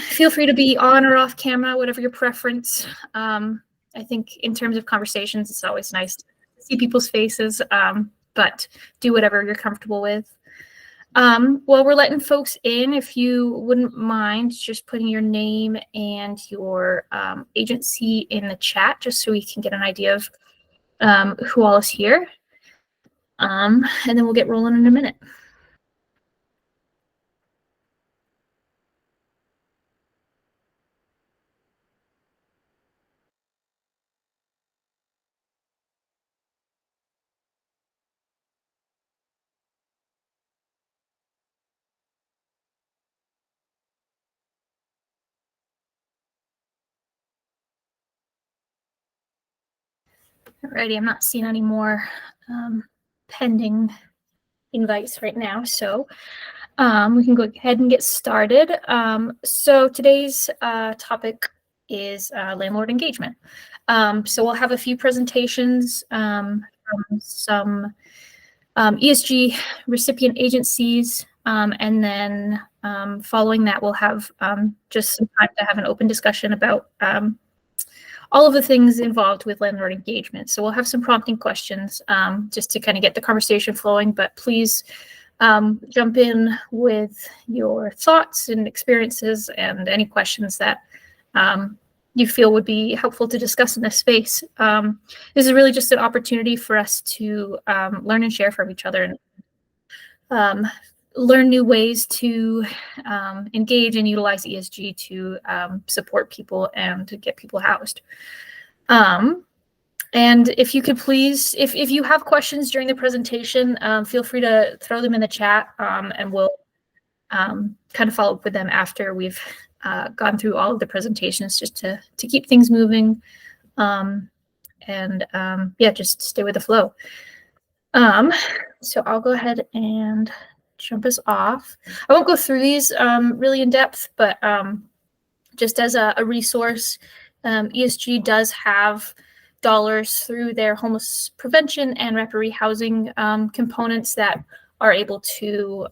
Feel free to be on or off camera, whatever your preference. I think in terms of conversations, it's always nice to see people's faces, but do whatever you're comfortable with. While we're letting folks in, if you wouldn't mind just putting your name and your agency in the chat, just so we can get an idea of who all is here. And then we'll get rolling in a minute. Alrighty, I'm not seeing any more pending invites right now, so we can go ahead and get started. So today's topic is landlord engagement. So we'll have a few presentations from some ESG recipient agencies, and then following that, we'll have just some time to have an open discussion about all of the things involved with landlord engagement. So we'll have some prompting questions just to kind of get the conversation flowing, but please jump in with your thoughts and experiences and any questions that you feel would be helpful to discuss in this space. This is really just an opportunity for us to learn and share from each other and learn new ways to engage and utilize ESG to support people and to get people housed. And if you could please, if you have questions during the presentation, feel free to throw them in the chat, and we'll kind of follow up with them after we've gone through all of the presentations, just to keep things moving. Yeah, just stay with the flow. So I'll go ahead and jump us off. I won't go through these really in depth, but just as a resource, ESG does have dollars through their homeless prevention and rapid rehousing components that are able to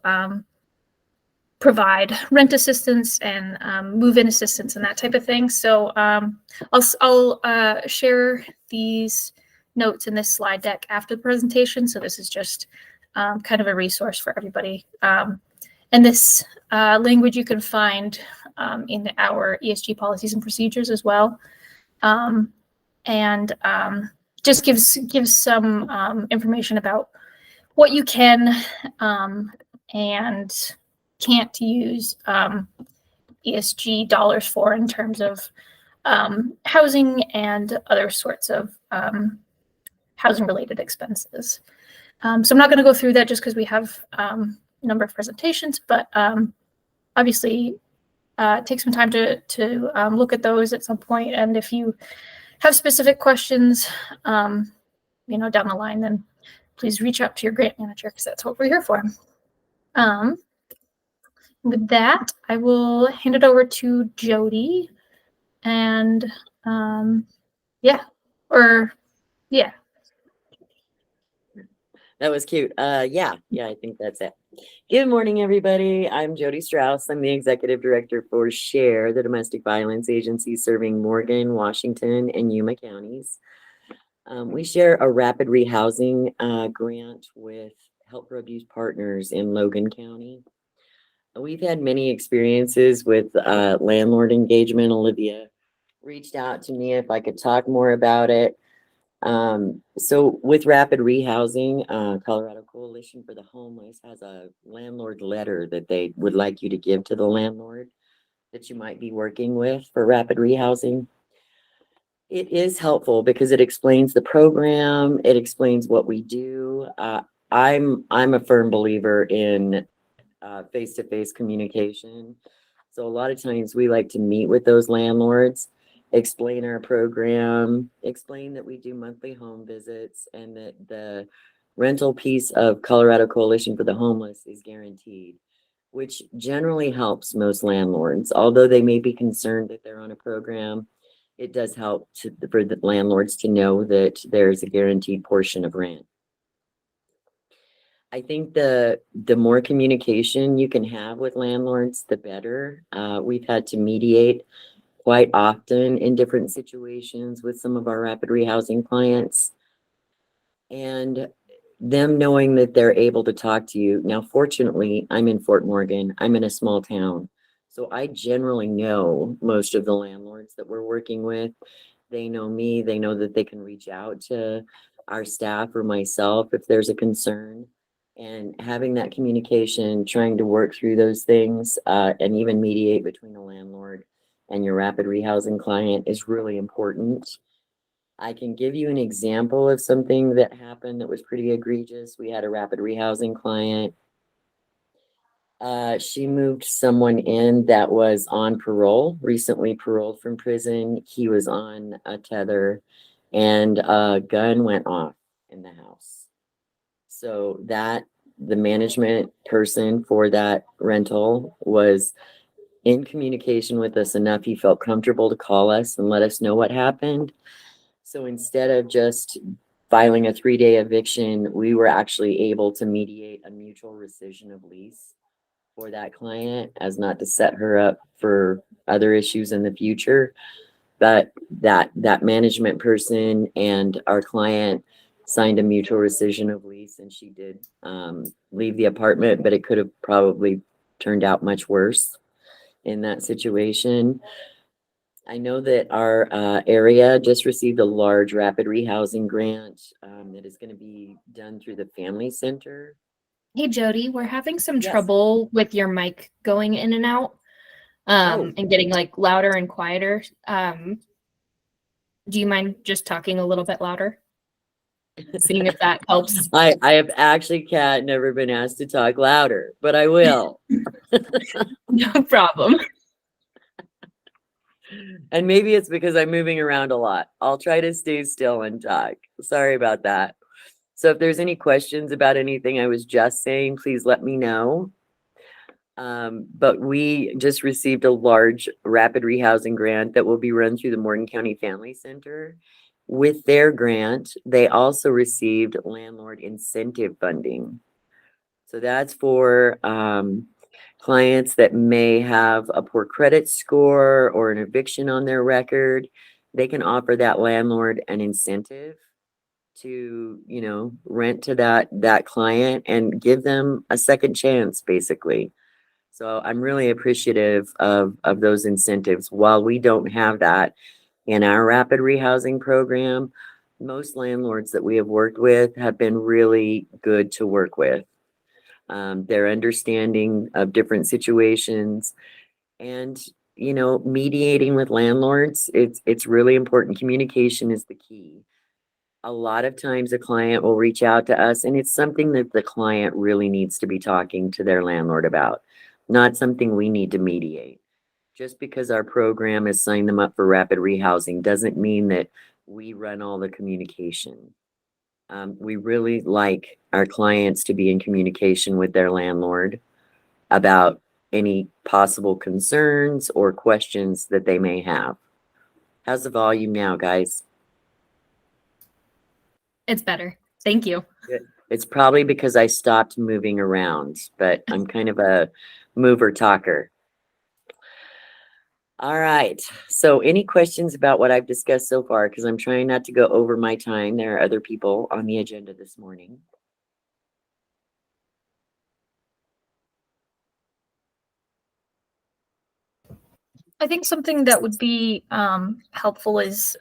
provide rent assistance and move-in assistance and that type of thing. So I'll share these notes in this slide deck after the presentation. So this is just kind of a resource for everybody. And this language you can find in our ESG policies and procedures as well. And just gives some information about what you can and can't use ESG dollars for in terms of housing and other sorts of housing-related expenses. So I'm not going to go through that just because we have a number of presentations, but obviously take some time to look at those at some point. And if you have specific questions, down the line, then please reach out to your grant manager, because that's what we're here for. With that, I will hand it over to Jody, and yeah. That was cute. Yeah, I think that's it. Good morning, everybody. I'm Jody Strauss. I'm the Executive Director for SHARE, the Domestic Violence Agency serving Morgan, Washington, and Yuma counties. We share a rapid rehousing grant with Help for Abuse Partners in Logan County. We've had many experiences with landlord engagement. Olivia reached out to me if I could talk more about it. So with rapid rehousing, Colorado Coalition for the Homeless has a landlord letter that they would like you to give to the landlord that you might be working with for rapid rehousing. It is helpful because it explains the program. It explains what we do. I'm a firm believer in face-to-face communication. So a lot of times we like to meet with those landlords, explain our program, explain that we do monthly home visits, and that the rental piece of Colorado Coalition for the Homeless is guaranteed, which generally helps most landlords. Although they may be concerned that they're on a program, it does help for the landlords to know that there's a guaranteed portion of rent. I think the more communication you can have with landlords, the better. We've had to mediate quite often in different situations with some of our rapid rehousing clients. And them knowing that they're able to talk to you. Now, fortunately, I'm in Fort Morgan. I'm in a small town. So I generally know most of the landlords that we're working with. They know me. They know that they can reach out to our staff or myself if there's a concern. And having that communication, trying to work through those things, and even mediate between a landlord and your rapid rehousing client is really important. I can give you an example of something that happened that was pretty egregious. We had a rapid rehousing client. She moved someone in that was on parole, recently paroled from prison. He was on a tether and a gun went off in the house. So that the management person for that rental was in communication with us enough. He felt comfortable to call us and let us know what happened. So instead of just filing a 3-day eviction, we were actually able to mediate a mutual rescission of lease for that client as not to set her up for other issues in the future. But that management person and our client signed a mutual rescission of lease, and she did leave the apartment, but it could have probably turned out much worse in that situation. I know that our area just received a large rapid rehousing grant that is going to be done through the Family Center. Hey Jody, we're having some Yes. trouble with your mic going in and out, and getting like louder and quieter. Do you mind just talking a little bit louder? Seeing if that helps. I have actually, Kat, never been asked to talk louder, but I will. No problem. And maybe it's because I'm moving around a lot. I'll try to stay still and talk. Sorry about that. So if there's any questions about anything I was just saying, please let me know. But we just received a large rapid rehousing grant that will be run through the Morgan County Family Center. With their grant, they also received landlord incentive funding. So that's for clients that may have a poor credit score or an eviction on their record. They can offer that landlord an incentive to, rent to that client and give them a second chance, basically. So I'm really appreciative of those incentives. While we don't have that in our rapid rehousing program, most landlords that we have worked with have been really good to work with. Their understanding of different situations and, mediating with landlords, it's really important. Communication is the key. A lot of times a client will reach out to us and it's something that the client really needs to be talking to their landlord about, not something we need to mediate. Just because our program has signed them up for rapid rehousing doesn't mean that we run all the communication. We really like our clients to be in communication with their landlord about any possible concerns or questions that they may have. How's the volume now, guys? It's better. Thank you. It's probably because I stopped moving around, but I'm kind of a mover talker. All right. So any questions about what I've discussed so far? Because I'm trying not to go over my time. There are other people on the agenda this morning. I think something that would be helpful is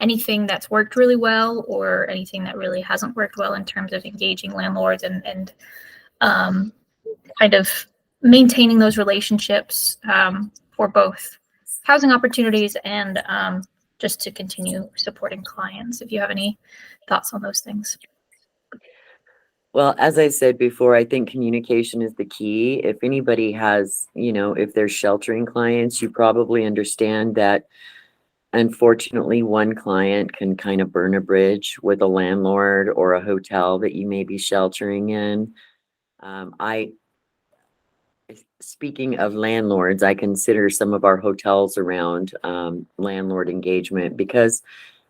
anything that's worked really well or anything that really hasn't worked well in terms of engaging landlords and kind of maintaining those relationships for both housing opportunities and just to continue supporting clients. If you have any thoughts on those things. Well, as I said before, I think communication is the key. If anybody has, if they're sheltering clients, you probably understand that unfortunately one client can kind of burn a bridge with a landlord or a hotel that you may be sheltering in. Speaking of landlords, I consider some of our hotels around landlord engagement because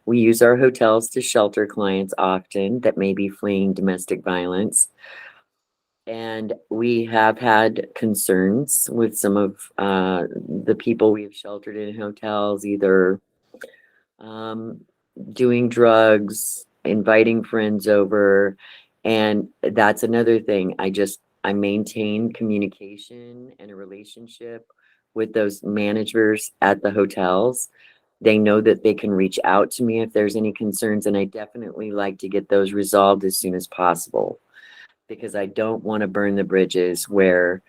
We use our hotels to shelter clients often that may be fleeing domestic violence. And we have had concerns with some of the people we've sheltered in hotels, either doing drugs, inviting friends over. And that's another thing. I maintain communication and a relationship with those managers at the hotels. They know that they can reach out to me if there's any concerns, and I definitely like to get those resolved as soon as possible, because I don't want to burn the bridges where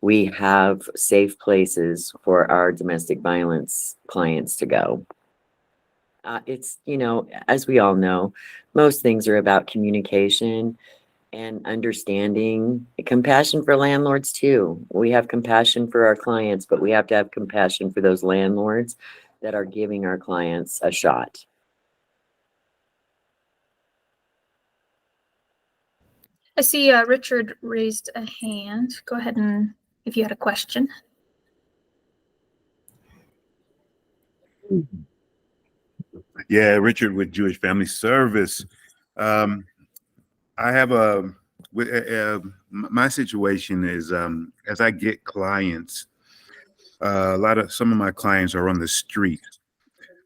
we have safe places for our domestic violence clients to go. It's, as we all know, most things are about communication and understanding, compassion for landlords too. We have compassion for our clients, but we have to have compassion for those landlords that are giving our clients a shot. I see Richard raised a hand. Go ahead and if you had a question. Yeah, Richard with Jewish Family Service. I have my situation is as I get clients, some of my clients are on the street.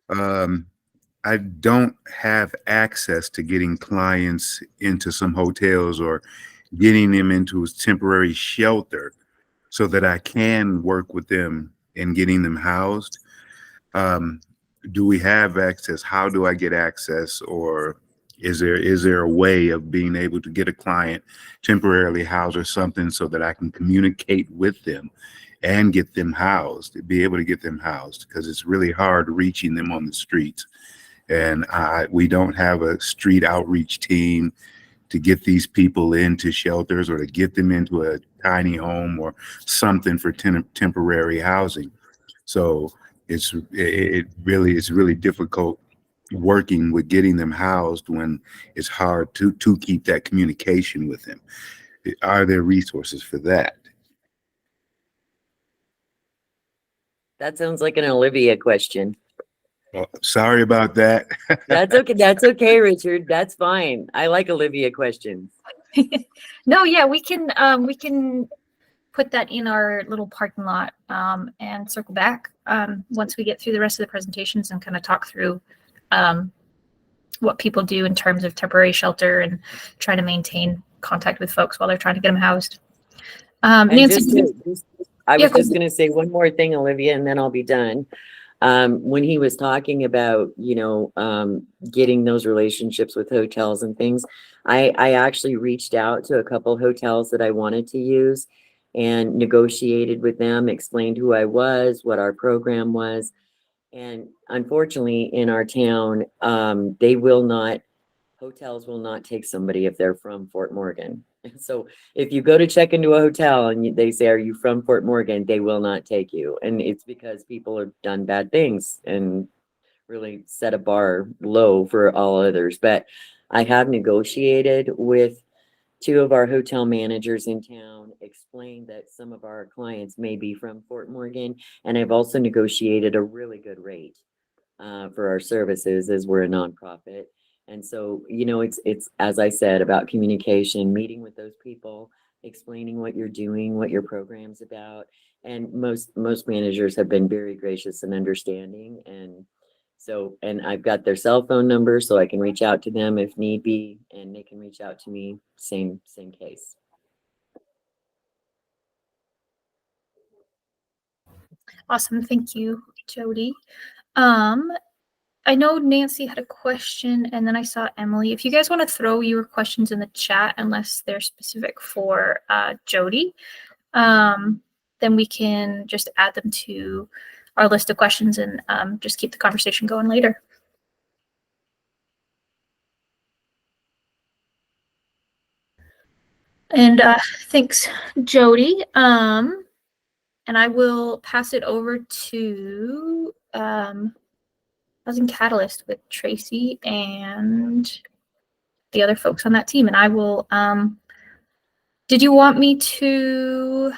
I don't have access to getting clients into some hotels or getting them into a temporary shelter so that I can work with them in getting them housed. Do we have access? How do I get access? Or is there a way of being able to get a client temporarily housed or something so that I can communicate with them and get them housed, be able to get them housed? Because it's really hard reaching them on the streets. And we don't have a street outreach team to get these people into shelters or to get them into a tiny home or something for temporary housing. So it's really difficult working with getting them housed when it's hard to keep that communication with them. Are there resources for that? That sounds like an Olivia question. Well, sorry about that. That's okay. That's okay, Richard. That's fine. I like Olivia questions. No, yeah, we can put that in our little parking lot and circle back once we get through the rest of the presentations and kind of talk through what people do in terms of temporary shelter and try to maintain contact with folks while they're trying to get them housed. Nancy, I was just going to say one more thing, Olivia, and then I'll be done. When he was talking about, getting those relationships with hotels and things, I actually reached out to a couple hotels that I wanted to use and negotiated with them, explained who I was, what our program was. And unfortunately, in our town, hotels will not take somebody if they're from Fort Morgan. So if you go to check into a hotel and they say, "Are you from Fort Morgan?" they will not take you. And it's because people have done bad things and really set a bar low for all others. But I have negotiated with two of our hotel managers in town, explained that some of our clients may be from Fort Morgan, and I've also negotiated a really good rate for our services, as we're a nonprofit. And so, it's as I said, about communication, meeting with those people, explaining what you're doing, what your program's about. And most managers have been very gracious and understanding. And I've got their cell phone number so I can reach out to them if need be, and they can reach out to me, same case. awesome. Thank you, Jody. I know Nancy had a question, and then I saw Emily. If you guys want to throw your questions in the chat, unless they're specific for Jody, then we can just add them to our list of questions and just keep the conversation going later. And thanks, Jody. And I will pass it over to Housing Catalyst with Tracy and the other folks on that team. And I will, did you want me to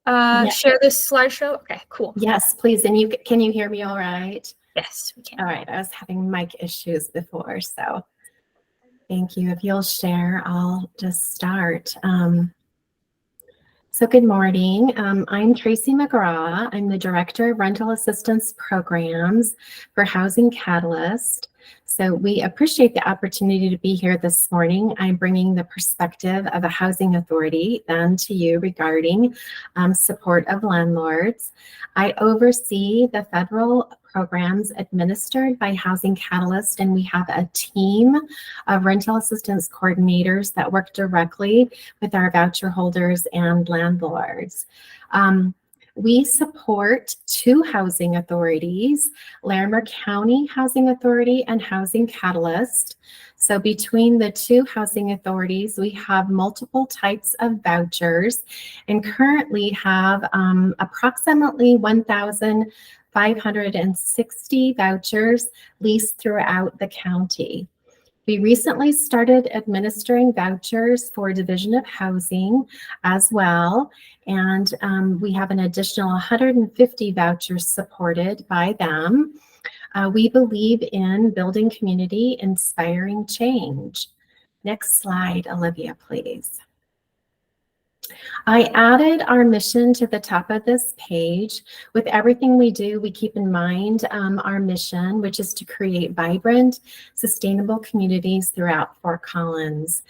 share this slideshow? Okay, cool. Yes, please. And can you hear me all right? Yes, we can. All right, I was having mic issues before, so thank you. If you'll share, I'll just start. So good morning. I'm Tracy McGraw. I'm the Director of Rental Assistance Programs for Housing Catalyst. So we appreciate the opportunity to be here this morning. I'm bringing the perspective of a housing authority then to you regarding support of landlords. I oversee the federal programs administered by Housing Catalyst, and we have a team of rental assistance coordinators that work directly with our voucher holders and landlords. We support two housing authorities, Larimer County Housing Authority and Housing Catalyst. So between the two housing authorities, we have multiple types of vouchers and currently have approximately 1,560 vouchers leased throughout the county. We recently started administering vouchers for Division of Housing as well, and we have an additional 150 vouchers supported by them. We believe in building community, inspiring change. Next slide, Olivia, please. I added our mission to the top of this page. With everything we do, we keep in mind our mission, which is to create vibrant, sustainable communities throughout Fort Collins.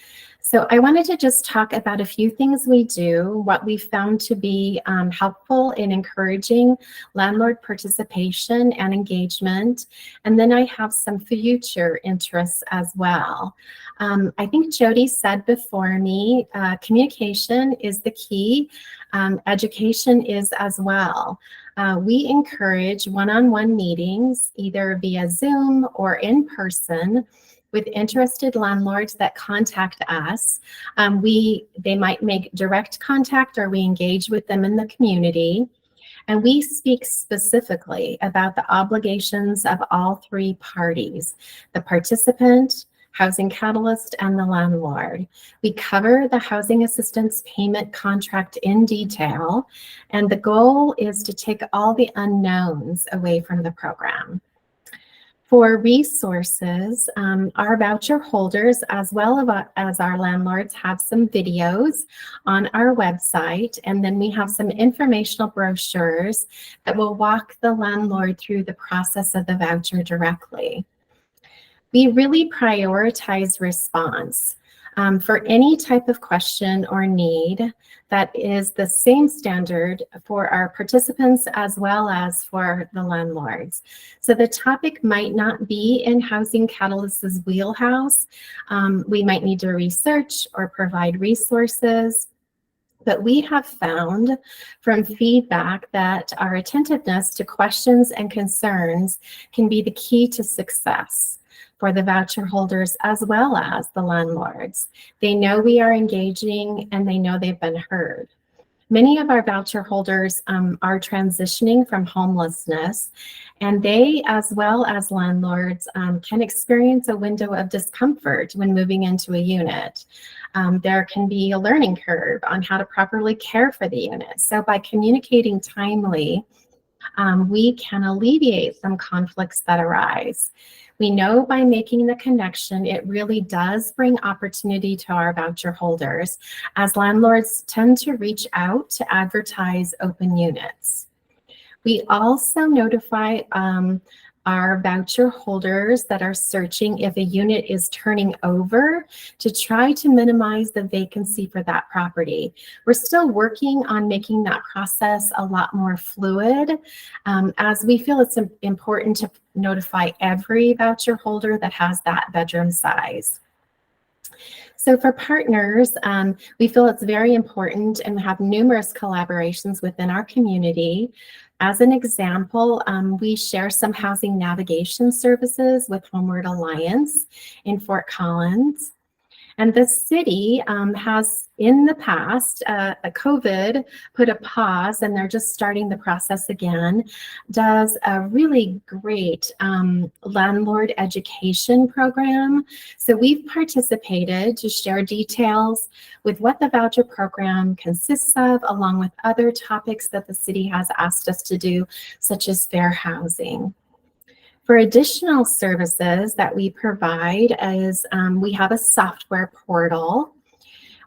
So I wanted to just talk about a few things we do, what we found to be helpful in encouraging landlord participation and engagement. And then I have some future interests as well. I think Jody said before me, communication is the key. Education is as well. We encourage one-on-one meetings, either via Zoom or in person, with interested landlords that contact us. They might make direct contact or we engage with them in the community. And we speak specifically about the obligations of all three parties, the participant, Housing Catalyst, and the landlord. We cover the housing assistance payment contract in detail, and the goal is to take all the unknowns away from the program. For resources, our voucher holders, as well as our landlords, have some videos on our website, and then we have some informational brochures that will walk the landlord through the process of the voucher directly. We really prioritize response for any type of question or need. That is the same standard for our participants as well as for the landlords. So the topic might not be in Housing Catalyst's wheelhouse. We might need to research or provide resources. But we have found from feedback that our attentiveness to questions and concerns can be the key to success for the voucher holders as well as the landlords. They know we are engaging and they know they've been heard. Many of our voucher holders are transitioning from homelessness, and they, as well as landlords, can experience a window of discomfort when moving into a unit. There can be a learning curve on how to properly care for the unit. So by communicating timely, we can alleviate some conflicts that arise. We know by making the connection, it really does bring opportunity to our voucher holders, as landlords tend to reach out to advertise open units. We also notify our voucher holders that are searching if a unit is turning over to try to minimize the vacancy for that property. We're still working on making that process a lot more fluid, as we feel it's important to notify every voucher holder that has that bedroom size. So for partners, we feel it's very important, and we have numerous collaborations within our community. As an example, we share some housing navigation services with Homeward Alliance in Fort Collins. And the city has, in the past, COVID put a pause, and they're just starting the process again, does a really great landlord education program. So we've participated to share details with what the voucher program consists of, along with other topics that the city has asked us to do, such as fair housing. For additional services that we provide is we have a software portal.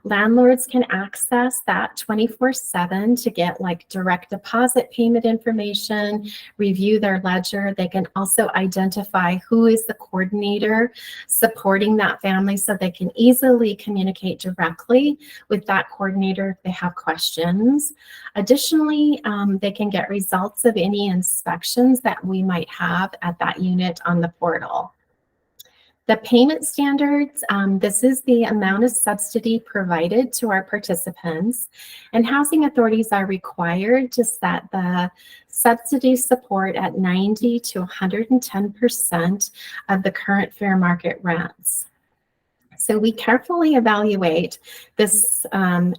Landlords can access that 24/7 to get like direct deposit payment information, review their ledger. They can also identify who is the coordinator supporting that family so they can easily communicate directly with that coordinator if they have questions. Additionally, they can get results of any inspections that we might have at that unit on the portal. The payment standards, this is the amount of subsidy provided to our participants, and housing authorities are required to set the subsidy support at 90 to 110% of the current fair market rents. So we carefully evaluate this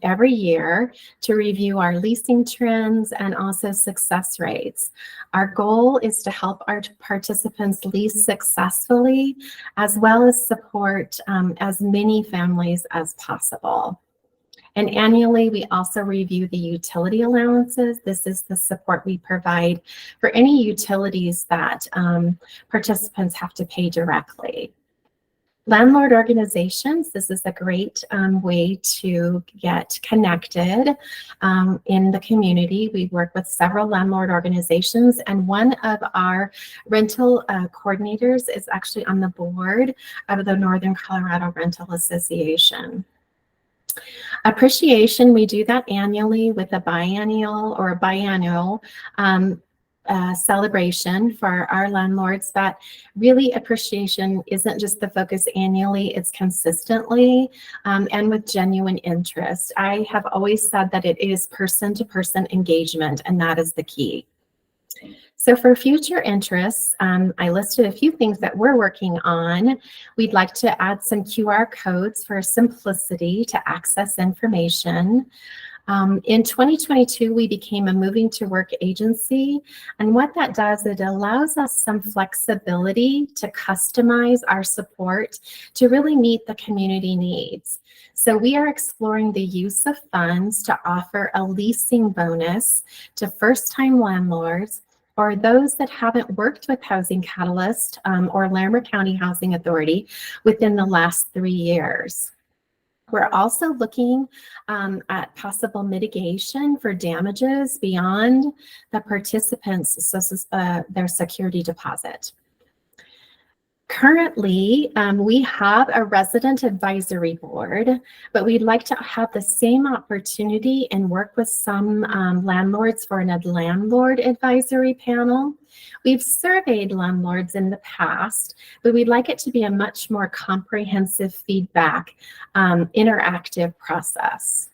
every year to review our leasing trends and also success rates. Our goal is to help our participants lease successfully, as well as support as many families as possible. And annually, we also review the utility allowances. This is the support we provide for any utilities that participants have to pay directly. Landlord organizations, this is a great way to get connected in the community. We work with several landlord organizations, and one of our rental coordinators is actually on the board of the Northern Colorado Rental Association. Appreciation, we do that annually with a biennial or a biannual celebration for our landlords. But really, appreciation isn't just the focus annually, it's consistently and with genuine interest. I have always said that it is person-to-person engagement, and that is the key. So for future interests, I listed a few things that we're working on. We'd like to add some QR codes for simplicity to access information. In 2022, we became a moving to work agency. And what that does, it allows us some flexibility to customize our support to really meet the community needs. So we are exploring the use of funds to offer a leasing bonus to first-time landlords or those that haven't worked with Housing Catalyst or Larimer County Housing Authority within the last 3 years. We're also looking at possible mitigation for damages beyond the participants' their security deposit. Currently, we have a resident advisory board, but we'd like to have the same opportunity and work with some landlords for a landlord advisory panel. We've surveyed landlords in the past, but we'd like it to be a much more comprehensive feedback, interactive process.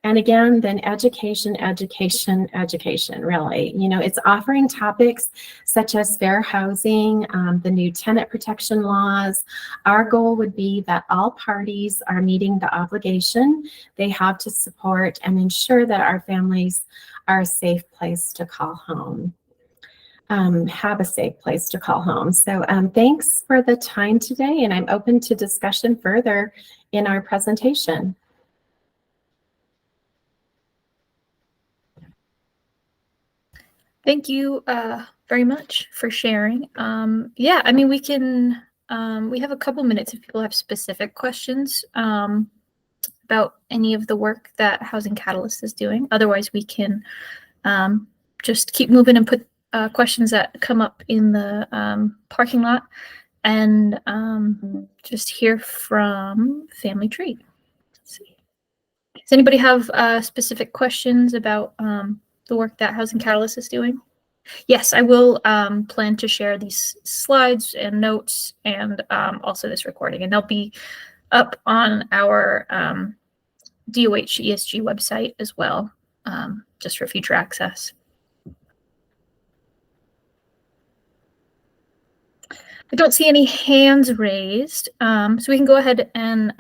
And again, then education, really. You know, it's offering topics such as fair housing, the new tenant protection laws. Our goal would be that all parties are meeting the obligation they have to support and ensure that our families are a safe place to call home. Have a safe place to call home. So thanks for the time today, and I'm open to discussion further in our presentation. Thank you very much for sharing. Yeah, I mean, we can, we have a couple minutes if people have specific questions about any of the work that Housing Catalyst is doing. Otherwise, we can just keep moving and put questions that come up in the parking lot and just hear from Family Tree. Let's see. Does anybody have specific questions about the work that Housing Catalyst is doing? Yes, I will plan to share these slides and notes and also this recording, and they'll be up on our DOH ESG website as well, just for future access. I don't see any hands raised, so we can go ahead and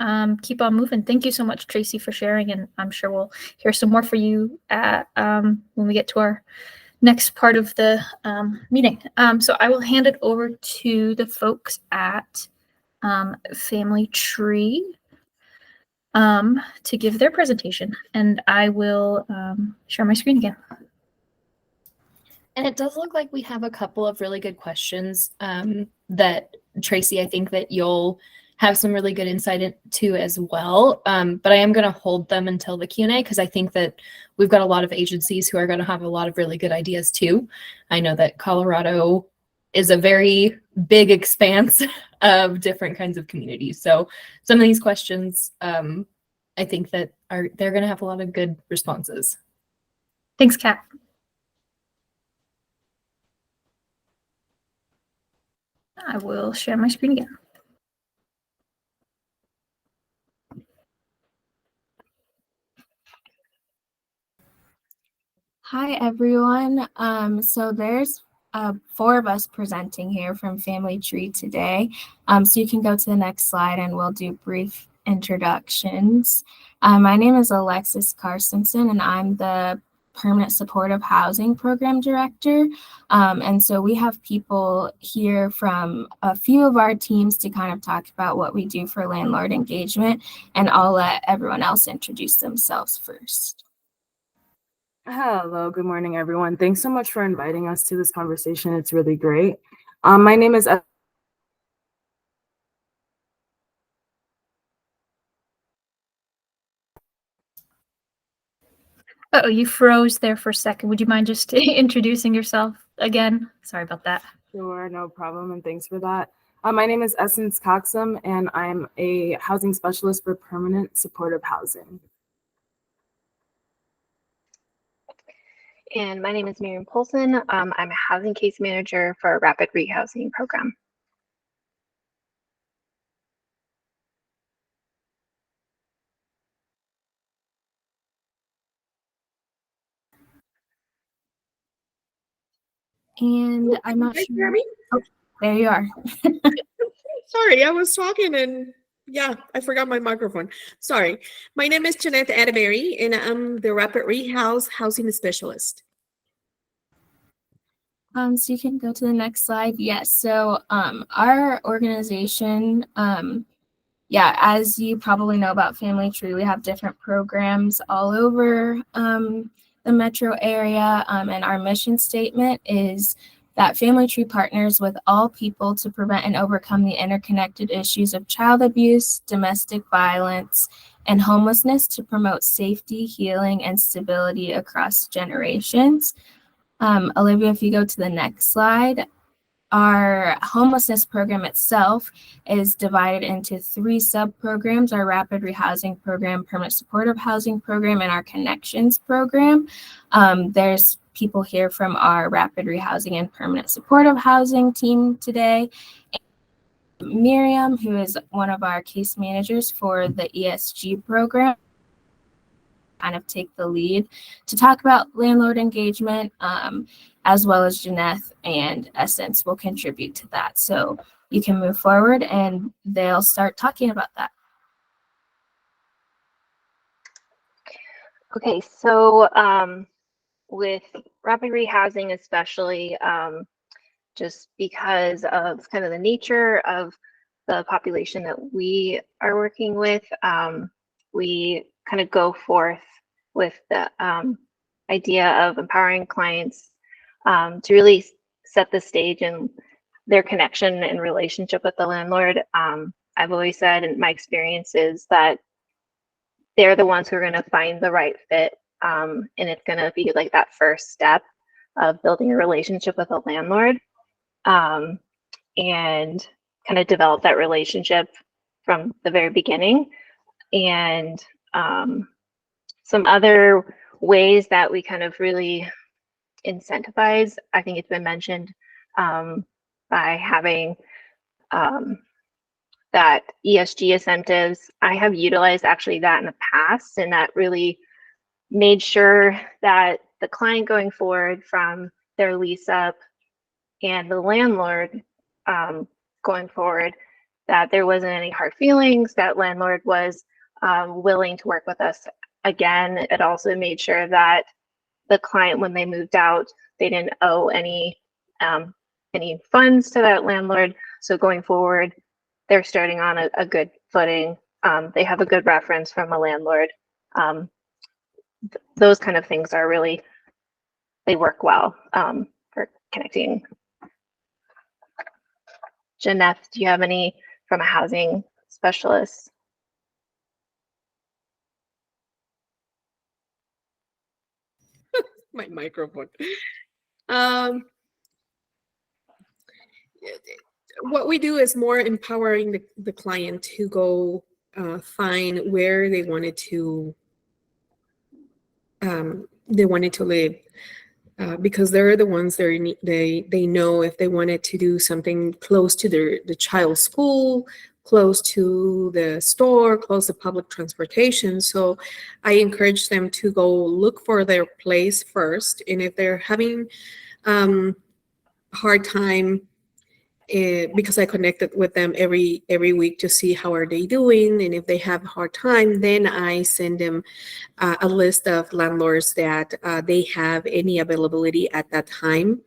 keep on moving. Thank you so much, Tracy, for sharing, and I'm sure we'll hear some more for you at, when we get to our next part of the meeting. So I will hand it over to the folks at Family Tree to give their presentation, and I will share my screen again. And it does look like we have a couple of really good questions that Tracy, I think that you'll have some really good insight into as well. But I am going to hold them until the Q&A because I think that we've got a lot of agencies who are going to have a lot of really good ideas too. I know that Colorado is a very big expanse of different kinds of communities. So some of these questions, I think that they're going to have a lot of good responses. Thanks, Kat. I will share my screen again. Hi, everyone. So there's 4 of us presenting here from Family Tree today. So you can go to the next slide and we'll do brief introductions. My name is Alexis Carstensen and I'm the Permanent Supportive Housing Program Director. And so we have people here from a few of our teams to kind of talk about what we do for landlord engagement, and I'll let everyone else introduce themselves first. Hello, good morning, everyone. Thanks so much for inviting us to this conversation. It's really great. My name is Uh-oh, you froze there for a second. Would you mind just introducing yourself again? Sorry about that. Sure, no problem, and thanks for that. My name is Essence Coxum, and I'm a housing specialist for permanent supportive housing. And my name is Miriam Polson. I'm a housing case manager for a rapid rehousing program. And I'm not Can you sure. hear me? Oh, there you are. Sorry, I was talking and yeah, I forgot my microphone. Sorry. My name is Jeanette Atterbury and I'm the Rapid Rehouse Housing Specialist. So you can go to the next slide. Yes. So our organization, as you probably know about Family Tree, we have different programs all over the metro area. And our mission statement is that Family Tree partners with all people to prevent and overcome the interconnected issues of child abuse, domestic violence, and homelessness to promote safety, healing, and stability across generations. Olivia, if you go to the next slide, our homelessness program itself is divided into 3 sub-programs: our rapid rehousing program, permanent supportive housing program, and our connections program. There's people here from our rapid rehousing and permanent supportive housing team today. Miriam, who is one of our case managers for the ESG program, kind of take the lead to talk about landlord engagement, as well as Jeanette and Essence will contribute to that. So you can move forward and they'll start talking about that. Okay, so with rapid rehousing, especially just because of kind of the nature of the population that we are working with, we kind of go forth with the idea of empowering clients to really set the stage and their connection and relationship with the landlord. I've always said, in my experience, is that they're the ones who are going to find the right fit, and it's going to be like that first step of building a relationship with a landlord, and kind of develop that relationship from the very beginning. And some other ways that we kind of really incentivize, I think it's been mentioned, by having that ESG incentives. I have utilized actually that in the past, and that really made sure that the client going forward from their lease up and the landlord going forward, that there wasn't any hard feelings, that landlord was willing to work with us again. It also made sure that the client, when they moved out, they didn't owe any funds to that landlord. So going forward, they're starting on a good footing. They have a good reference from a landlord. Those kind of things are really, they work well connecting. Jeanette, do you have any from a housing specialist? My microphone. Um, what we do is more empowering the client to go find where they wanted to live, because they're the ones they know if they wanted to do something close to the child's school, close to the store, close to public transportation. So I encourage them to go look for their place first, and if they're having hard time, because I connected with them every week to see how are they doing, and if they have a hard time, then I send them a list of landlords that they have any availability at that time,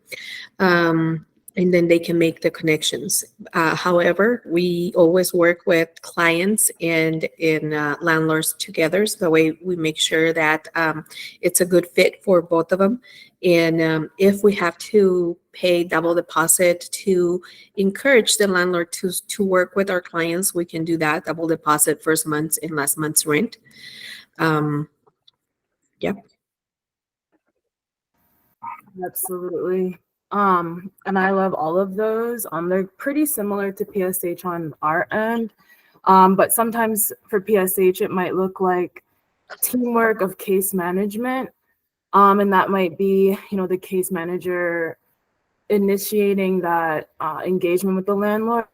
and then they can make the connections. However, we always work with clients and landlords together, so that way we make sure that it's a good fit for both of them. And if we have to pay double deposit to encourage the landlord to work with our clients, we can do that, double deposit first month's and last month's rent. Yeah. Absolutely. And I love all of those. They're pretty similar to PSH on our end. But sometimes for PSH, it might look like teamwork of case management. And that might be, the case manager initiating that engagement with the landlord.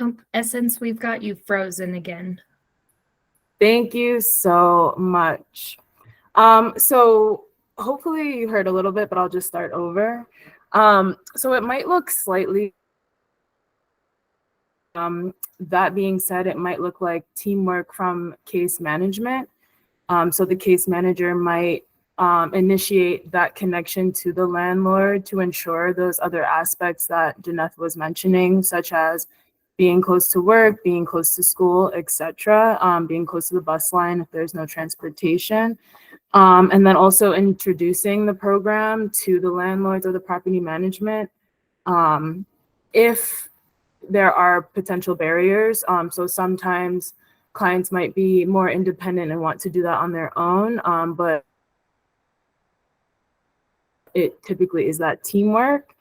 Oh, Essence, we've got you frozen again. Thank you so much. So hopefully you heard a little bit, but I'll just start over. So it might look slightly, that being said, it might look like teamwork from case management. So the case manager might initiate that connection to the landlord to ensure those other aspects that Jeanette was mentioning, such as being close to work, being close to school, etc., being close to the bus line if there's no transportation, and then also introducing the program to the landlords or the property management if there are potential barriers. So sometimes clients might be more independent and want to do that on their own, but it typically is that teamwork.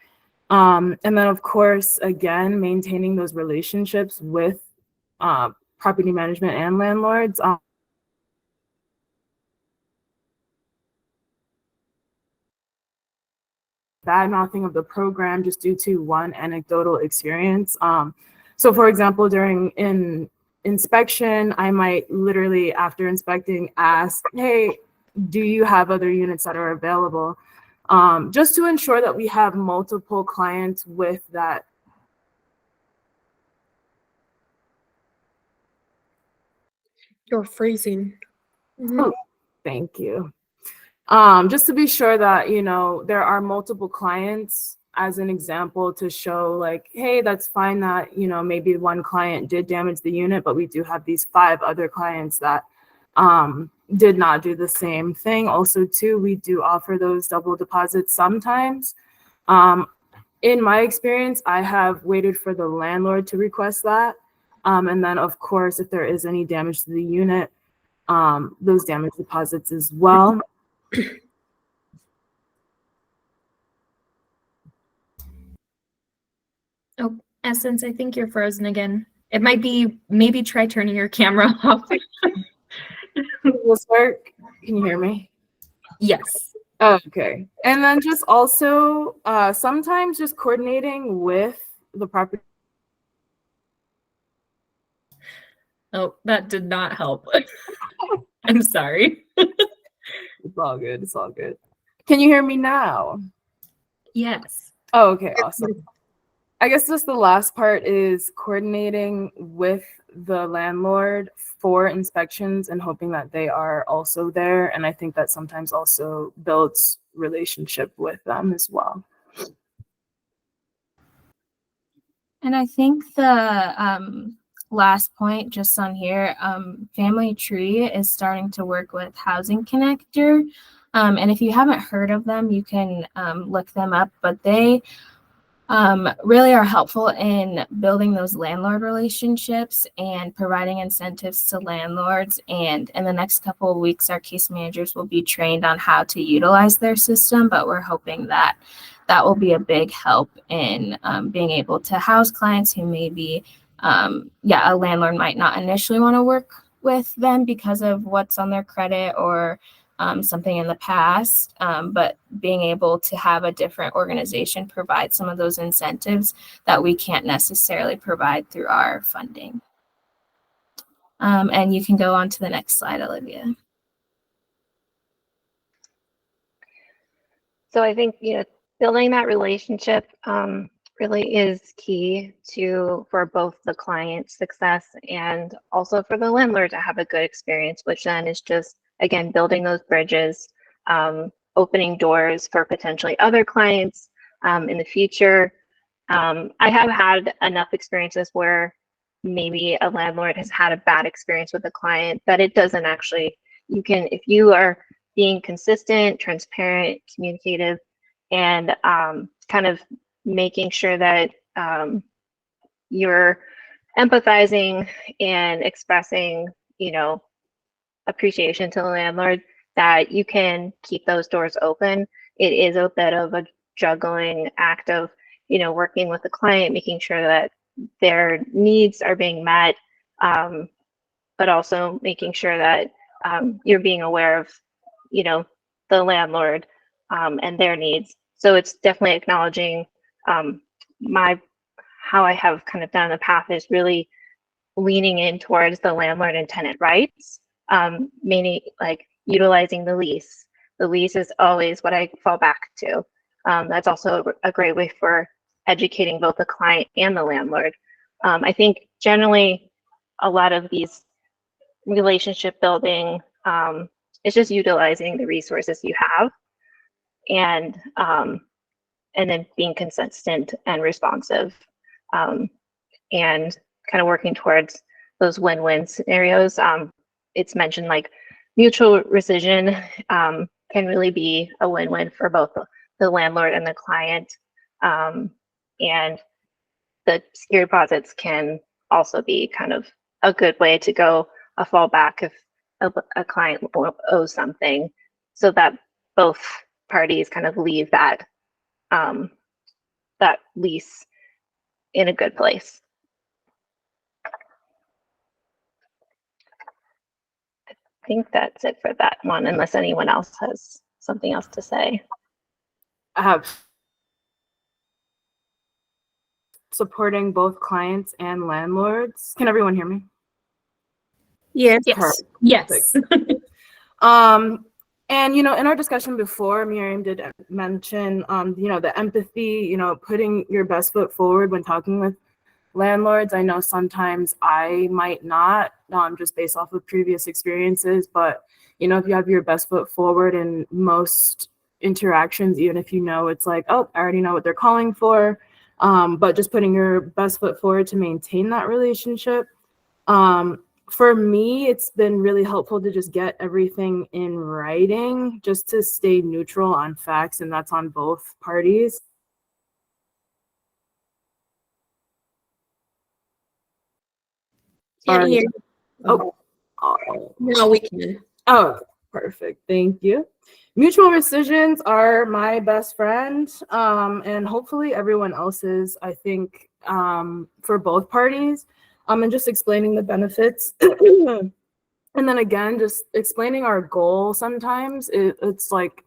And then, of course, again, maintaining those relationships with property management and landlords. Bad mouthing of the program just due to one anecdotal experience. So, for example, during an inspection, I might literally, after inspecting, ask, hey, do you have other units that are available? Just to ensure that we have multiple clients with that. You're freezing. Oh, thank you. Just to be sure that, there are multiple clients as an example to show like, hey, that's fine that, maybe one client did damage the unit, but we do have these 5 other clients that did not do the same thing. Also, too, we do offer those double deposits sometimes. In my experience, I have waited for the landlord to request that. And then, of course, if there is any damage to the unit, those damage deposits as well. Oh, Essence, I think you're frozen again. It might be, maybe try turning your camera off. Will start. Can you hear me? Yes. Okay. And then just also sometimes just coordinating with the property. Oh, that did not help. I'm sorry. It's all good. It's all good. Can you hear me now? Yes. Oh, okay. Awesome. I guess just the last part is coordinating with the landlord for inspections and hoping that they are also there. And I think that sometimes also builds relationship with them as well. And I think the last point just on here, Family Tree is starting to work with Housing Connector. And if you haven't heard of them, you can look them up, but they really are helpful in building those landlord relationships and providing incentives to landlords. And in the next couple of weeks, our case managers will be trained on how to utilize their system, but we're hoping that that will be a big help in being able to house clients who maybe, a landlord might not initially want to work with them because of what's on their credit or something in the past, but being able to have a different organization provide some of those incentives that we can't necessarily provide through our funding. And you can go on to the next slide, Olivia. So I think, building that relationship really is key for both the client success and also for the landlord to have a good experience, which then is just, again, building those bridges, opening doors for potentially other clients in the future. I have had enough experiences where maybe a landlord has had a bad experience with a client, but it doesn't actually, if you are being consistent, transparent, communicative, and kind of making sure that you're empathizing and expressing, appreciation to the landlord, that you can keep those doors open. It is a bit of a juggling act of, working with the client, making sure that their needs are being met, but also making sure that you're being aware of, the landlord and their needs. So it's definitely acknowledging how I have kind of done the path is really leaning in towards the landlord and tenant rights, meaning like utilizing the lease. The lease is always what I fall back to. That's also a great way for educating both the client and the landlord. I think generally a lot of these relationship building is just utilizing the resources you have, and then being consistent and responsive, and kind of working towards those win-win scenarios. It's mentioned like mutual rescission can really be a win-win for both the landlord and the client. And the security deposits can also be kind of a good way to go, a fallback if a client owes something, so that both parties kind of leave that that lease in a good place. I think that's it for that one, unless anyone else has something else to say. I have supporting both clients and landlords. Can everyone hear me? Yes. Yes. Yes. And in our discussion before, Miriam did mention the empathy, putting your best foot forward when talking with landlords. I know sometimes I might not, just based off of previous experiences, but if you have your best foot forward in most interactions, even if it's like, oh, I already know what they're calling for, but just putting your best foot forward to maintain that relationship. For me, it's been really helpful to just get everything in writing, just to stay neutral on facts, and that's on both parties. Can't hear. Oh, No, we can. oh, perfect. Thank you. Mutual rescissions are my best friend, and hopefully everyone else's, I think, for both parties. And just explaining the benefits. And then again, just explaining our goal. Sometimes it's like,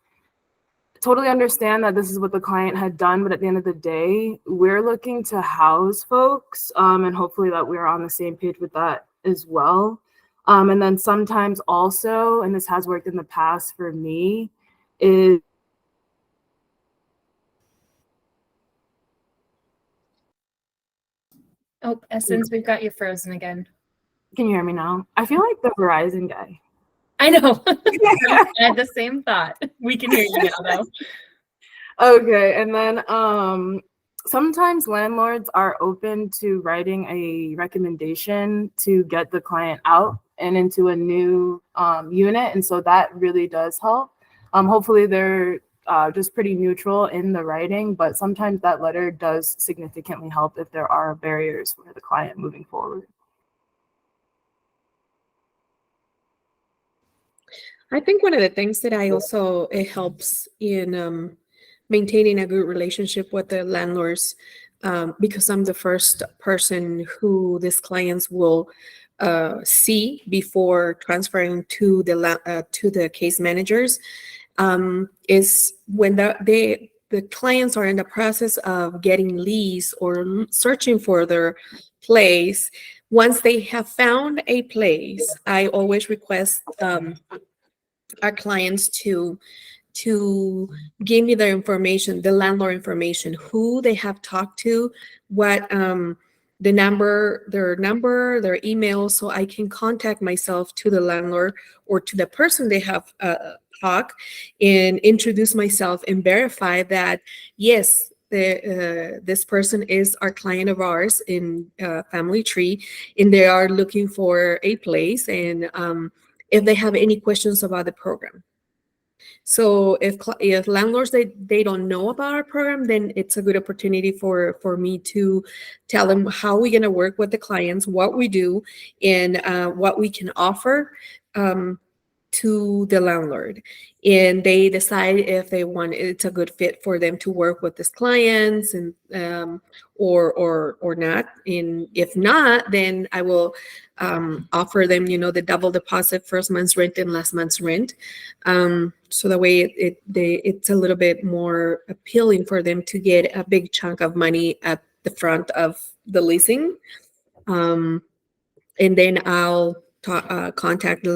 totally understand that this is what the client had done, but at the end of the day, we're looking to house folks, and hopefully that we're on the same page with that as well. And then sometimes also, and this has worked in the past for me, is Oh, Essence, we've got you frozen again. can you hear me now? I feel like the Verizon guy. I know. I had the same thought. We can hear you now, though. Okay, and then sometimes landlords are open to writing a recommendation to get the client out and into a new unit. And so that really does help. Hopefully they're just pretty neutral in the writing, but sometimes that letter does significantly help if there are barriers for the client moving forward. I think one of the things that it helps in maintaining a good relationship with the landlords, because I'm the first person who these clients will see before transferring to the case managers, is when the clients are in the process of getting lease or searching for their place. Once they have found a place, I always request our clients to give me their information, the landlord information, who they have talked to, what their number, their email, so I can contact myself to the landlord or to the person they have talked and introduce myself and verify that yes, this person is our client of ours in Family Tree, and they are looking for a place, and if they have any questions about the program. So if landlords they don't know about our program, then it's a good opportunity for me to tell them how we're going to work with the clients, what we do, and what we can offer to the landlord. And they decide if they want it's a good fit for them to work with these clients, and or not. And if not, then I will offer them, the double deposit, first month's rent and last month's rent. So that way it's a little bit more appealing for them to get a big chunk of money at the front of the leasing. And then I'll contact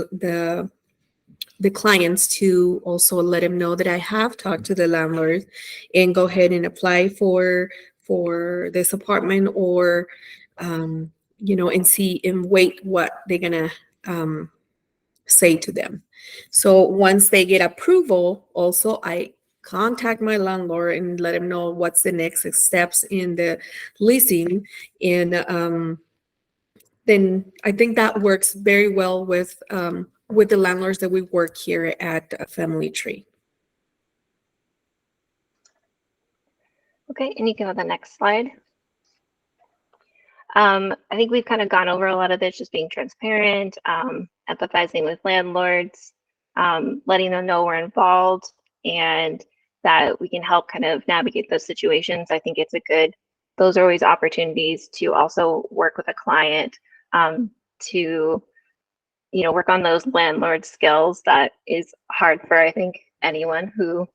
the clients to also let them know that I have talked to the landlord and go ahead and apply for this apartment, or and see and wait what they're gonna say to them. So once they get approval, also I contact my landlord and let him know what's the next steps in the leasing. And then I think that works very well with the landlords that we work here at Family Tree. Okay, and you can go to the next slide. I think we've kind of gone over a lot of this, just being transparent, empathizing with landlords, letting them know we're involved and that we can help kind of navigate those situations. I think those are always opportunities to also work with a client to, work on those landlord skills. That is hard for, I think, anyone who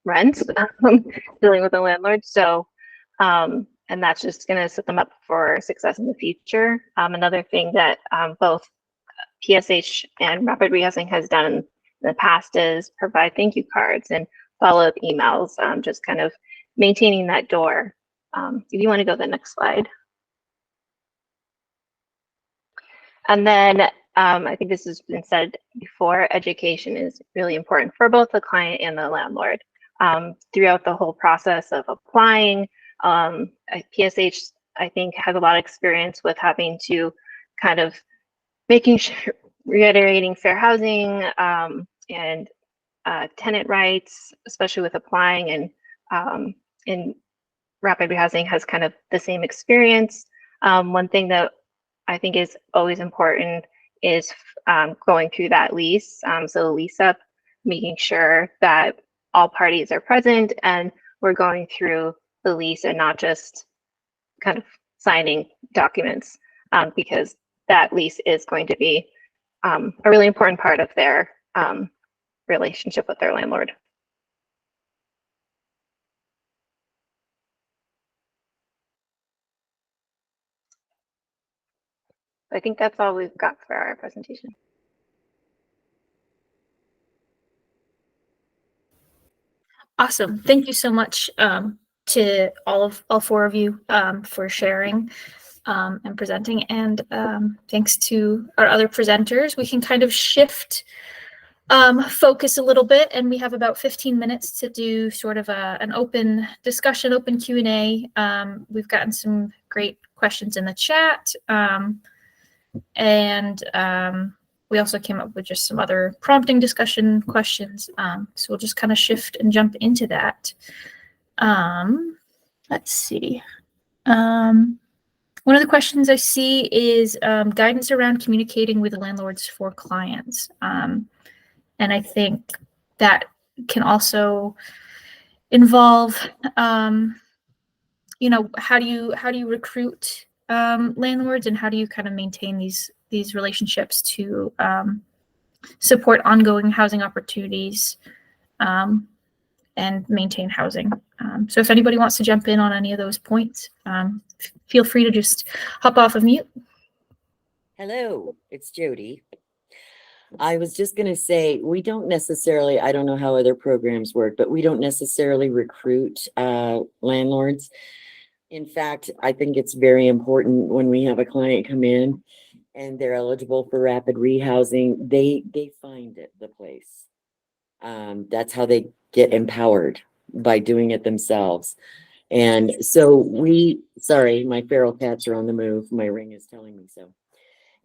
rents, dealing with a landlord. So, and that's just going to set them up for success in the future. Another thing that both PSH and Rapid Rehousing has done in the past is provide thank you cards and follow-up emails, just kind of maintaining that door. If you want to go to the next slide. And then I think this has been said before, education is really important for both the client and the landlord. Throughout the whole process of applying, PSH, I think, has a lot of experience with having to kind of making sure, reiterating fair housing and tenant rights, especially with applying, and Rapid Rehousing has kind of the same experience. One thing that I think is always important is going through that lease. So lease up, making sure that all parties are present and we're going through the lease and not just kind of signing documents, because that lease is going to be a really important part of their relationship with their landlord. I think that's all we've got for our presentation. Awesome. Thank you so much to all four of you for sharing and presenting. And thanks to our other presenters, we can kind of shift focus a little bit, and we have about 15 minutes to do sort of an open discussion, open Q&A. We've gotten some great questions in the chat, and we also came up with just some other prompting discussion questions. So we'll just kind of shift and jump into that. Let's see. One of the questions I see is guidance around communicating with landlords for clients. And I think that can also involve, you know, how do you recruit landlords, and how do you kind of maintain these relationships to support ongoing housing opportunities and maintain housing. So if anybody wants to jump in on any of those points, feel free to just hop off of mute. Hello, it's Jody. I was just going to say, we don't necessarily, I don't know how other programs work, but we don't necessarily recruit landlords. In fact, I think it's very important when we have a client come in and they're eligible for rapid rehousing, they find it, the place. That's how they get empowered, by doing it themselves. And so sorry, my feral cats are on the move. My ring is telling me so.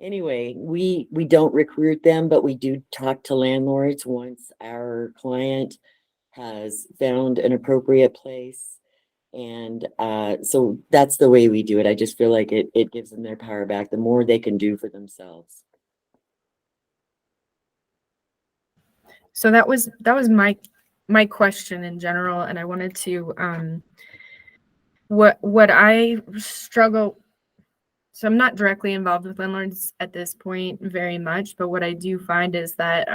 Anyway, we don't recruit them, but we do talk to landlords once our client has found an appropriate place. And so that's the way we do it. I just feel like it gives them their power back, the more they can do for themselves. So that was my question in general, and I wanted to what I struggle. So I'm not directly involved with landlords at this point very much, but what I do find is that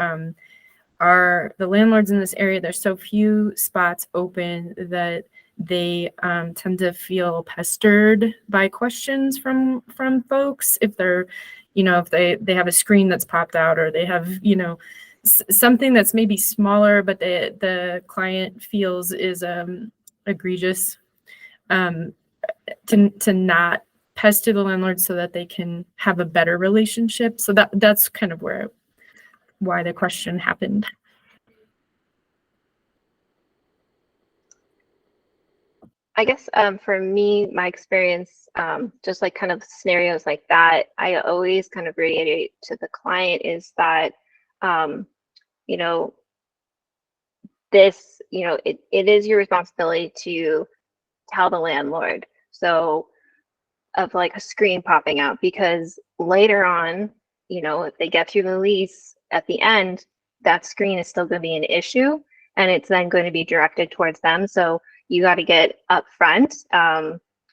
the landlords in this area, there's so few spots open that they tend to feel pestered by questions from folks if they're, you know, if they have a screen that's popped out, or they have, you know, something that's maybe smaller but the client feels is egregious, to not pester the landlord so that they can have a better relationship. So that's kind of why the question happened. I guess for me, my experience, just like kind of scenarios like that, I always kind of reiterate to the client is that, you know, this, you know, it is your responsibility to tell the landlord. So of like a screen popping out, because later on, you know, if they get through the lease at the end, that screen is still going to be an issue, and it's then going to be directed towards them. So you got to get upfront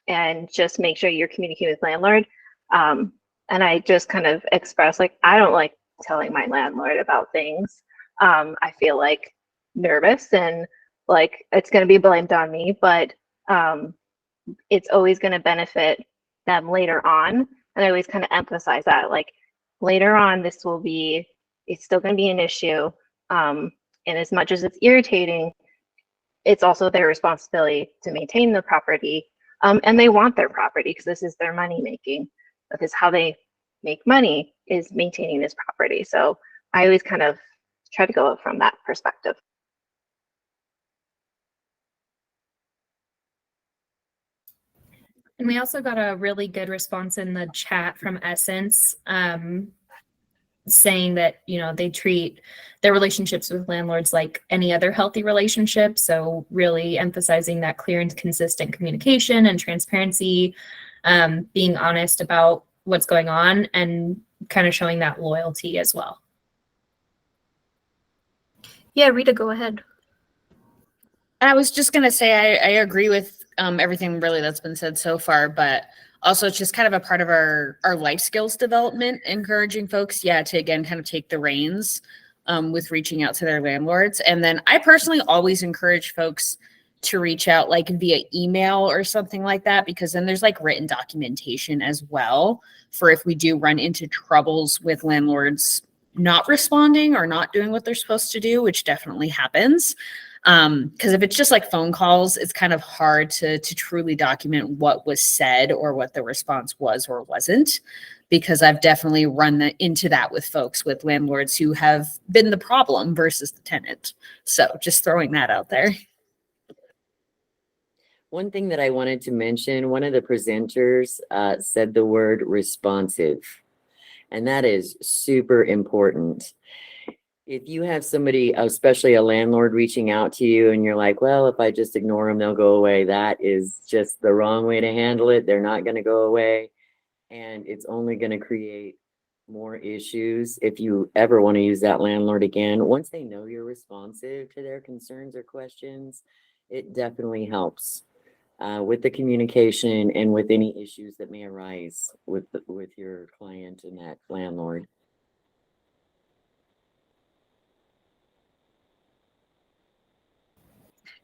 and just make sure you're communicating with landlord. And I just kind of express, like, I don't like telling my landlord about things. I feel like nervous and like it's going to be blamed on me, but it's always going to benefit them later on. And I always kind of emphasize that, like, later on, it's still going to be an issue. And as much as it's irritating, it's also their responsibility to maintain the property. And they want their property because this is their money making, because how they make money is maintaining this property. So I always kind of try to go from that perspective. And we also got a really good response in the chat from Essence, saying that, you know, they treat their relationships with landlords like any other healthy relationship. So really emphasizing that clear and consistent communication and transparency, being honest about what's going on, and kind of showing that loyalty as well. Yeah, Rita, go ahead. I was just going to say, I agree with everything really that's been said so far, but also it's just kind of a part of our life skills development, encouraging folks, to again, kind of take the reins with reaching out to their landlords. And then I personally always encourage folks to reach out like via email or something like that, because then there's like written documentation as well for if we do run into troubles with landlords not responding or not doing what they're supposed to do, which definitely happens. Because if it's just like phone calls, it's kind of hard to truly document what was said or what the response was or wasn't, because I've definitely into that with folks, with landlords who have been the problem versus the tenant. So just throwing that out there. One thing that I wanted to mention, one of the presenters said the word responsive, and that is super important. If you have somebody, especially a landlord, reaching out to you and you're like, well, if I just ignore them, they'll go away. That is just the wrong way to handle it. They're not going to go away. And it's only going to create more issues if you ever want to use that landlord again. Once they know you're responsive to their concerns or questions, it definitely helps with the communication and with any issues that may arise with your client and that landlord.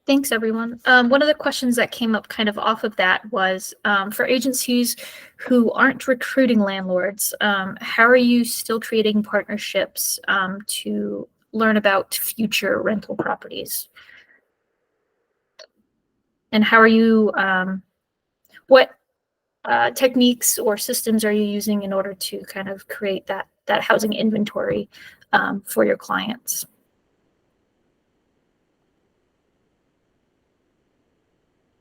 Thanks, everyone. One of the questions that came up kind of off of that was for agencies who aren't recruiting landlords, how are you still creating partnerships to learn about future rental properties? And how are you, what techniques or systems are you using in order to kind of create that housing inventory for your clients?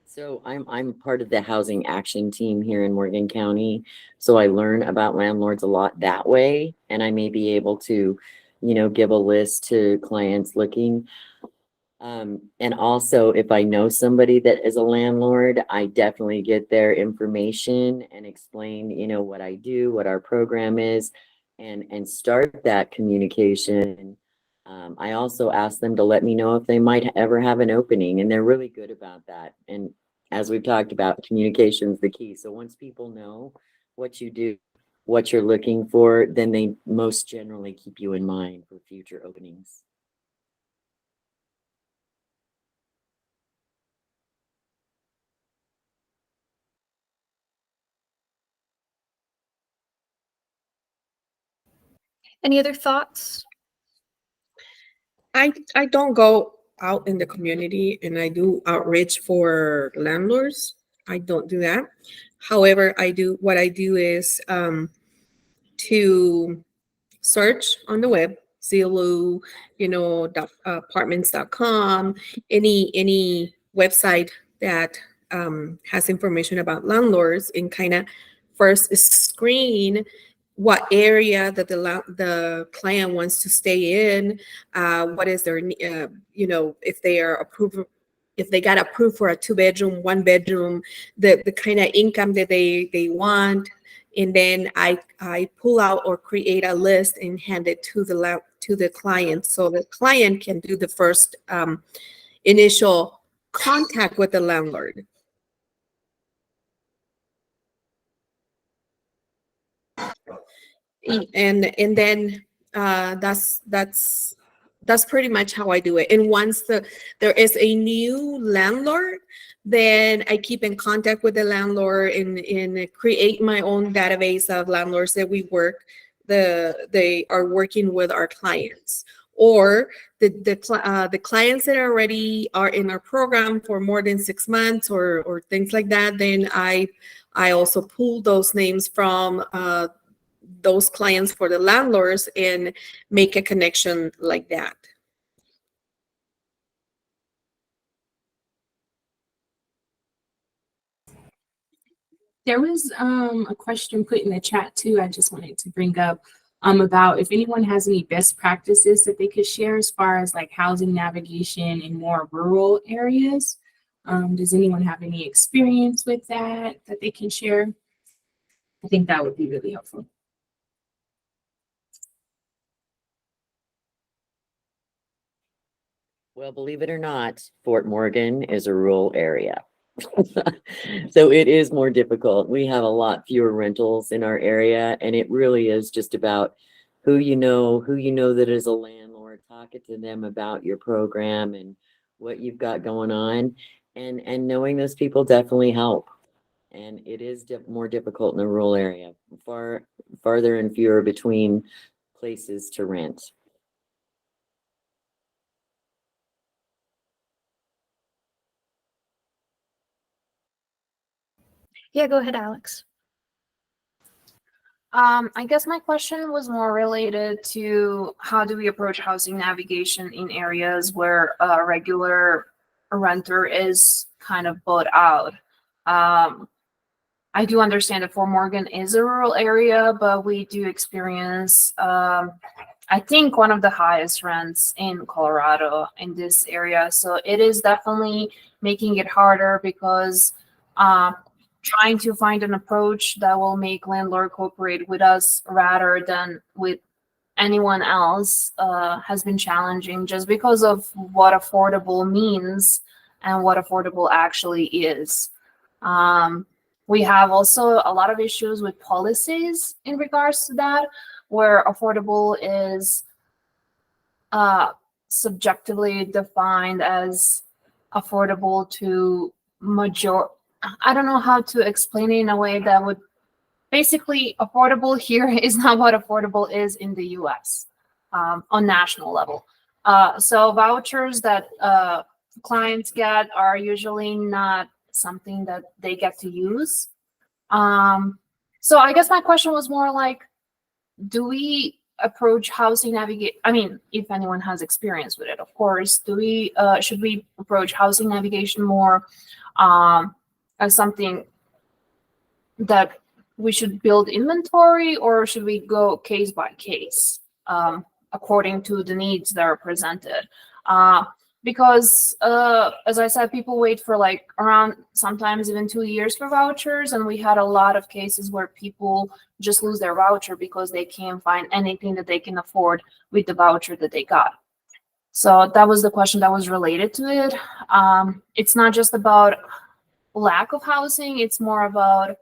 So I'm part of the housing action team here in Morgan County. So I learn about landlords a lot that way, and I may be able to, give a list to clients looking. And also, if I know somebody that is a landlord, I definitely get their information and explain, what I do, what our program is, and start that communication. I also ask them to let me know if they might ever have an opening, and they're really good about that. And as we've talked about, communication is the key. So once people know what you do, what you're looking for, then they most generally keep you in mind for future openings. Any other thoughts? I don't go out in the community and I do outreach for landlords. I don't do that. However, what I do is to search on the web, Zillow, apartments.com, any website that has information about landlords, and kind of first screen what area that the client wants to stay in, what is their, if they are approved, if they got approved for a 2-bedroom, 1-bedroom, the kind of income that they want. And then I pull out or create a list and hand it to the client, so the client can do the first initial contact with the landlord. And then that's pretty much how I do it. And once there is a new landlord, then I keep in contact with the landlord and create my own database of landlords that they are working with our clients, or the clients that already are in our program for more than 6 months or things like that. Then I also pull those names from those clients for the landlords and make a connection like that. There was a question put in the chat too. I just wanted to bring up about if anyone has any best practices that they could share as far as like housing navigation in more rural areas. Does anyone have any experience with that they can share? I think that would be really helpful. Well, believe it or not, Fort Morgan is a rural area. So it is more difficult. We have a lot fewer rentals in our area, and it really is just about who you know that is a landlord, talking to them about your program and what you've got going on, and knowing those people definitely help. And it is more difficult in a rural area, farther and fewer between places to rent. Yeah, go ahead, Alex. I guess my question was more related to how do we approach housing navigation in areas where a regular renter is kind of bought out. I do understand that Fort Morgan is a rural area, but we do experience, I think, one of the highest rents in Colorado in this area. So it is definitely making it harder because trying to find an approach that will make landlord cooperate with us rather than with anyone else has been challenging just because of what affordable means and what affordable actually is. We have also a lot of issues with policies in regards to that, where affordable is subjectively defined as affordable to I don't know how to explain it in a way that would basically affordable here is not what affordable is in the US on national level. So vouchers that clients get are usually not something that they get to use. So I guess my question was more like, do we approach housing navigate? I mean, if anyone has experience with it, of course, should we approach housing navigation more as something that we should build inventory, or should we go case by case according to the needs that are presented? Because as I said, people wait for like around sometimes even 2 years for vouchers, and we had a lot of cases where people just lose their voucher because they can't find anything that they can afford with the voucher that they got. So that was the question that was related to it. It's not just about lack of housing, it's more about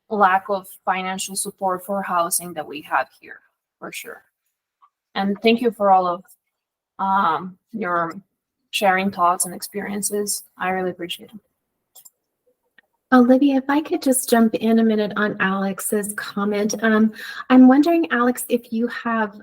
lack of financial support for housing that we have here, for sure. And thank you for all of your sharing thoughts and experiences. I really appreciate it. Olivia, if I could just jump in a minute on Alex's comment. I'm wondering, Alex, if you have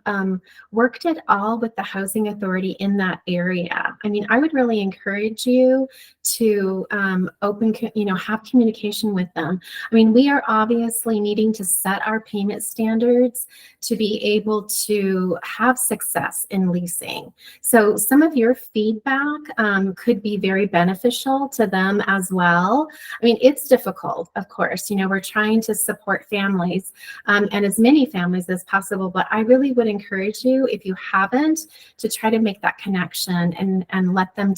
worked at all with the housing authority in that area. I mean, I would really encourage you to have communication with them. I mean, we are obviously needing to set our payment standards to be able to have success in leasing. So some of your feedback could be very beneficial to them as well. I mean, it's difficult, of course. We're trying to support families and as many families as possible, but I really would encourage you, if you haven't, to try to make that connection and let them,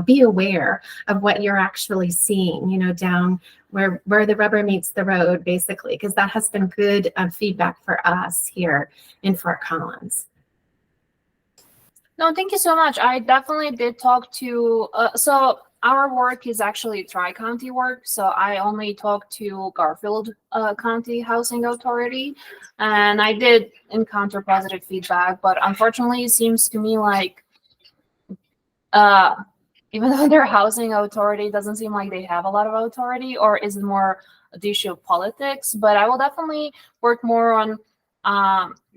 be aware of what you're actually seeing, down where the rubber meets the road, basically, because that has been good feedback for us here in Fort Collins. No, thank you so much. I definitely did talk to, so our work is actually tri-county work. So I only talked to Garfield County Housing Authority, and I did encounter positive feedback, but unfortunately it seems to me like even though their housing authority doesn't seem like they have a lot of authority, or is it more the issue of politics? But I will definitely work more on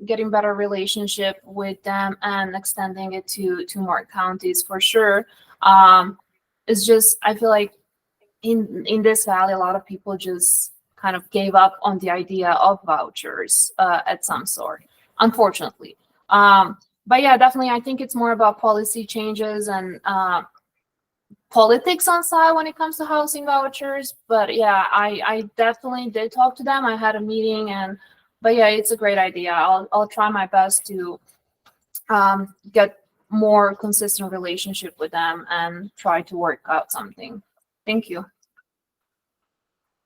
getting better relationship with them and extending it to more counties for sure. It's just, I feel like in this valley, a lot of people just kind of gave up on the idea of vouchers at some sort, unfortunately. But yeah, definitely, I think it's more about policy changes and politics on side when it comes to housing vouchers. But yeah, I definitely did talk to them. I had a meeting, but yeah, it's a great idea. I'll try my best to get more consistent relationship with them and try to work out something. Thank you.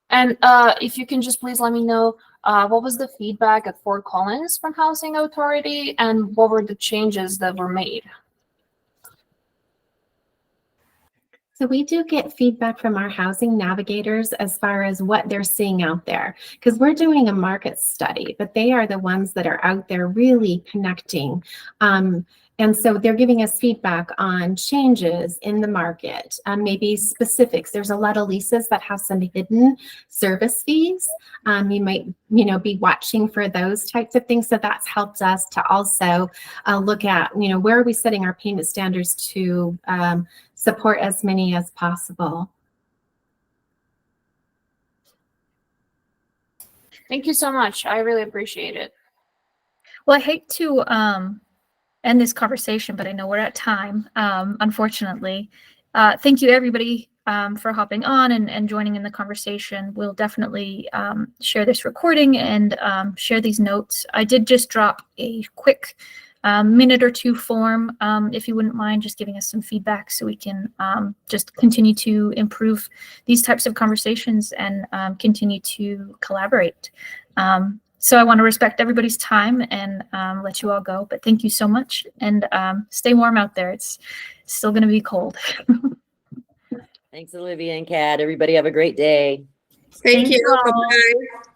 And if you can just please let me know what was the feedback at Fort Collins from Housing Authority, and what were the changes that were made? So we do get feedback from our housing navigators as far as what they're seeing out there, because we're doing a market study, but they are the ones that are out there really connecting. And so they're giving us feedback on changes in the market, maybe specifics. There's a lot of leases that have some hidden service fees. You might, be watching for those types of things. So that's helped us to also look at, where are we setting our payment standards to support as many as possible. Thank you so much. I really appreciate it. Well, I hate to end this conversation, but I know we're at time, unfortunately. Thank you, everybody, for hopping on and joining in the conversation. We'll definitely share this recording and share these notes. I did just drop a quick minute or two form, if you wouldn't mind just giving us some feedback so we can just continue to improve these types of conversations and continue to collaborate. So I want to respect everybody's time and let you all go, but thank you so much, and stay warm out there. It's still going to be cold. Thanks, Olivia and Kat. Everybody have a great day. Thank you. all. Bye-bye.